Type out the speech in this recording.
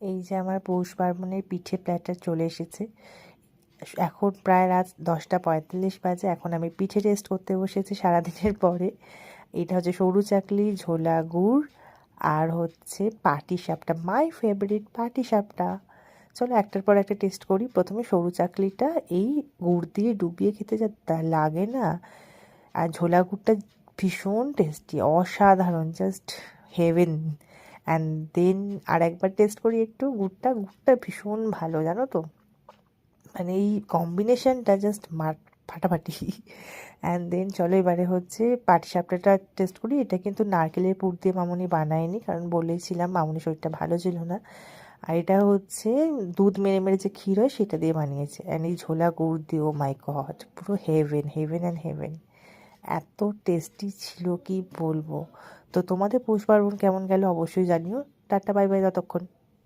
এই যে আমার পৌষ পার্বণের পিঠে প্ল্যাটার চলে এসেছে। এখন প্রায় রাত 10:45 বাজে। এখন আমি পিঠে টেস্ট করতে বসেছি সারাদিনের পরে। এটা হচ্ছে সরু চাকলি, ঝোলা গুড় আর হচ্ছে পাটিসাপটা, মাই ফেভারিট পাটিসাপটা। চলো একটার পর একটা টেস্ট করি। প্রথমে সরু চাকলিটা এই গুড় দিয়ে ডুবিয়ে খেতে যা লাগে না, আর ঝোলা গুড়টা ভীষণ টেস্টি, অসাধারণ, জাস্ট হেভেন। অ্যান্ড দেন আর একবার টেস্ট করি একটু গুড়টা ভীষণ ভালো, জানো তো, মানে এই কম্বিনেশনটা জাস্ট ফাটাফাটি। অ্যান্ড দেন চলো এবারে হচ্ছে পাটিসাপটাটা টেস্ট করি। এটা কিন্তু নারকেলের পুর দিয়ে মামুনি বানায়নি, কারণ বলেছিলাম মামুনি শরীরটা ভালো ছিল না। আর এটা হচ্ছে দুধ মেরে মেরে যে ক্ষীর হয় সেটা দিয়ে বানিয়েছে। অ্যান্ড এই ঝোলা গুড় দিয়ে, ও মাই গড, পুরো হেভেন হেভেন অ্যান্ড হেভেন। এত টেস্টি ছিল কি বলবো। তো তোমাদের পৌষ পার্বণ কেমন গেল অবশ্যই জানিও। টাটা, বাই বাই ততক্ষণ।